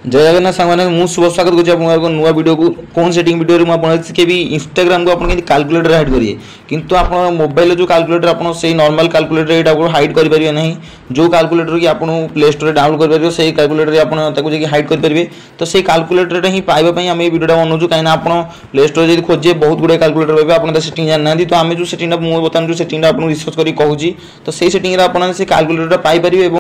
जय जगन्नाथ सांग मैं शुभ स्वागत करुँच नुआ वीडियो को कौन सेटिंग वीडियो में आपको शिखेबी इंस्टाग्राम को आपन कैलकुलेटर हाइड करिए किंतु आप मोबाइल जो कैलकुलेटर आप नॉर्मल कैलकुलेटर यहाँ हाइड करेंगे ना जो कैलकुलेटर कि आपको प्ले स्टोर डाउनलोड करेंगे से कैलकुलेटर आप हाइड करेंगे तो से कैलकुलेटर ही पाइबापी आम वीडियो बनाऊँ कहीं आप प्ले स्टोर जब खोजे बहुत गुड़े कैलकुलेटर पाइबे आप सेटिंग जाना तो आम जो सेटिंग बर्तमान जो सेटिंग आपको रिसर्च कर कहूँ तो से सेटिंग आप कैलकुलेटर पाइपर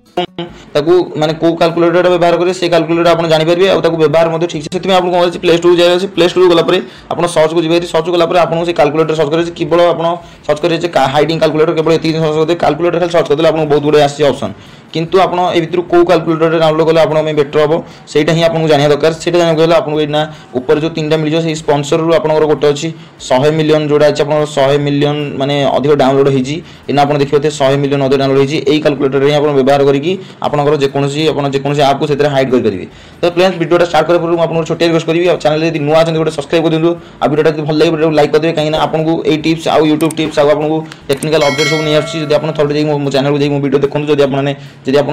माने को कैलकुलेटर व्यवहार करेंगे से कैलकुलेटर आप जानीपारे और व्यवहार ठीक से आपको प्ले स्टोर जाए प्ले स्टोर गलापर आप सर्च को जी सर्च गलापर आपको कैलकुलेटर सर्च करेंगे केवल आप सर्च करेंगे हाइडिंग कैलकुलेटर केवल ये सर्च करते कैलकुलेटर खाली सर्च करते आपको बहुत गुड़े आसी ऑप्शन किंतु आप भर कौ कैलकुलेटर डाउनलोड कले आप बेटर हम सहीटा ही आपको जाना दरकार से जाना आपको ये ऊपर जो तीन मिल जाए स्पॉन्सर रू आप गोटे अच्छी 100 मिलियन जोड़ा अच्छे आप 100 मिलियन माने अधिक डाउनलोड होती आप देखिए 100 मिलियन अधिक डाउनलोड होती यही कैलकुलेटर ही आप व्यवहार करके आपंकर जेकोसी आप को हाइड करेंगे तो प्लीज वीडियो स्टार्ट कर आपको छोटे रिक्वेस्ट करी चैनल यदि नुआ अच्छे गोटे सब्सक्राइब कर दिखाँ आ वीडियो भल लगे वीडियो लाइक करेंगे कहीं आपको ये टिप्स आउ यूट्यूब टिप्स आपको टेक्निकल अपडेट सब नहीं आसी आप थोड़े मो चैनल को वीडियो देखो जब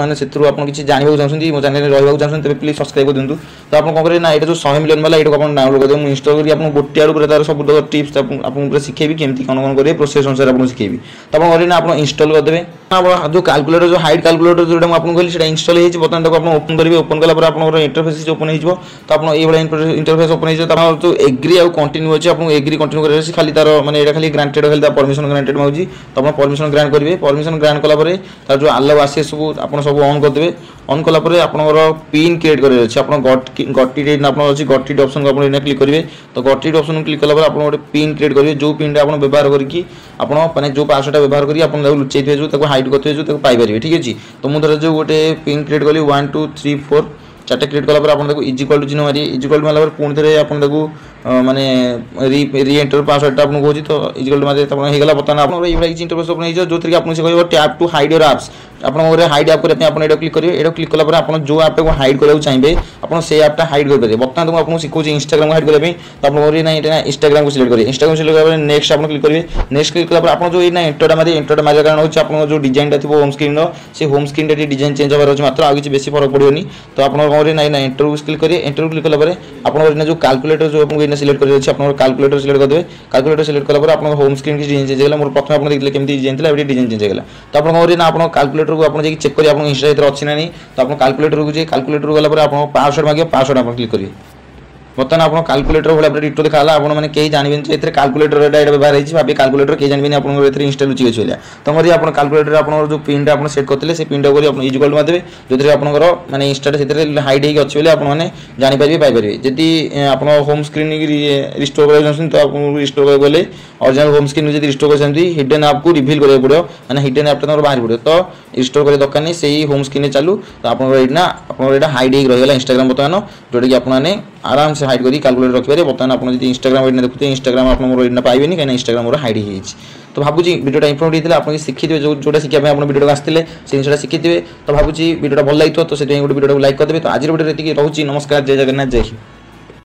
आप किसी जानवा चाहते मो चैनल रहा चाहते हैं प्लीज सब्सक्राइब कर दिखाँ तो आप कौन करें ना ये जो 100 मिलियन वाला ये डाउनलोड कर देंगे इंस्टॉल करके आपको गोटे आड़ तार सब टिप्स आपको शिखेबी केमती कौन कौन करेंगे प्रोसेस अनुसार आपको शिखेबी तो आप करें ना आप इंस्टॉल करदे जो कैलकुलेटर जो हाइड कैलकुलेटर जो आपको कहली से इंस्टॉल हो बर्तमान तक आप ओपन करेंगे ओपन कला आप इंटरफेस ओपन हो तो आप ये इंटरफेस ओपन हो जो एग्री आउ कंटिन्यू अच्छे आपको एग्री कंटिन्यू करेंगे खाली तार मैंने खाली ग्रांटेड खाली परमिशन ग्रांटेड मांगी तो आप परमिशन ग्रांट करेंगे परमिशन ग्रांट कलापर तार जो आलाउ आसे सब आप सब ऑन करदे ऑन कलापर आपंकर पिन क्रिएट करेंगे अच्छे आप गटी अच्छी गटी ऑप्शन को आप क्लिक करेंगे तो गटी ऑप्शन क्लिक कलापर आप गोटे पिन क्रिएट करेंगे जो पिन आप व्यवहार करके आपने जो पासवर्ड व्यवहार करके आप लुचाई जो हाइड करते पाइपर ठीक अच्छे तो मुझे जो गोटे पिन क्रिएट कली 1 2 3 4 चार्टे क्रिएट कलापर आप इजिक्वल टू चिन्ह मारे इजिक्वल टू मारे पुणी थे आपको माने री एंटर पासवर्ड आपको कहूँ तो इजिक्वल टू मारे होगा बर्तमान आप इंटरफेस ओपन हो जो थी आपको कह tap to hide your apps आप हाइड आप करने आप क्लिक करेंगे ये क्लिक कलापर आप जो ऐप को हाइड करा चाहिए आप से ऐपटा हाइड करेंगे बर्तमान तो आपको शिखा इंस्टाग्राम हाइड करने तो आप ना इंस्टाग्राम को सिलेक्ट करेंगे इंस्टाग्राम सिलेक्ट करेंगे नेक्स्ट आप क्लिक करेंगे नेक्स्ट क्लिक कलापर आप जो एंटरटा मारे कारण होची आप जो डिजाइन थी होम स्क्रीन से होम स्क्रीन डिजाइन चेंज होवर अच्छे मात्र आगे बेसी फरक पड़ोनी तो आप ना एंटर को क्लिक करेंगे एंटर क्लिक कलापर आप जो कैलकुलेटर जो आपको सिलेक्ट कर आप कैलकुलेटर सिलेक्ट करदे कैलकुलेटर सिलेक्ट कलापर आप होम स्क्रीन की डिजाइन चेंज होगा मोर प्रथम आप देखिए केमती डिजाइन था ये डिजाइन चेंज होगा तो आप ना आप कैलकुलेटर को आप चेक करेंगे आप इंस्टा अच्छी ना नहीं तो आप कैलकुलेटर को जाए कैलकुलेटर गलापर आप पासवर्ड मांगे पासवर्ड आप क्लिक करेंगे बर्तमान आप कैलकुलेटर भाई डिटो देखा आपने कहीं जानवे कैलकुलेटर व्यवहार होती भाई कैलकुलेटर कहीं जानवे आप इंस्टा लुचि अच्छे तो मरी आप कैलकुलेटर आप जो पिन आप सेट करते से पिन टाइम इजिक्वल मारदे जो आपंकर मैंने इंस्टा से हाइड होगी अच्छे आपने जानीपारे पाइपर जदि आप होम स्क्रीन रिस्टोर कर तो आपको रिस्टोर करेंगे ओरिजिनल होम स्क्रीन जब रिस्टोर कर हिडन ऐप को रिभिल करा पड़ो मैंने हिडन ऐपटा बाहर पड़ो तो रिस्टोर कर दरकार नहीं से होम स्क्रीन चालू तो आप हाइड हो रहीगला इंस्टाग्राम बर्तमान जोटा कि आपने आराम से हाइड करी कैलकुलेटर रखिपारे बर्तमान आप इंस्टाग्राम देखते इंस्टाग्राम आप पाइबे कहीं इंस्टाग्राम हाइड हो तो भावुँ वीडियो इनफॉर्मेटिव होता आप शिखिए जोटा शिखा आप वीडियो आसते से जिनसा शिखिए तो भावुँ वीडियो भल लगी तो से गोटे वीडियो लाइक करदे तो आज वीडियो रोचे नमस्कार जय जगन्नाथ जय हिंद।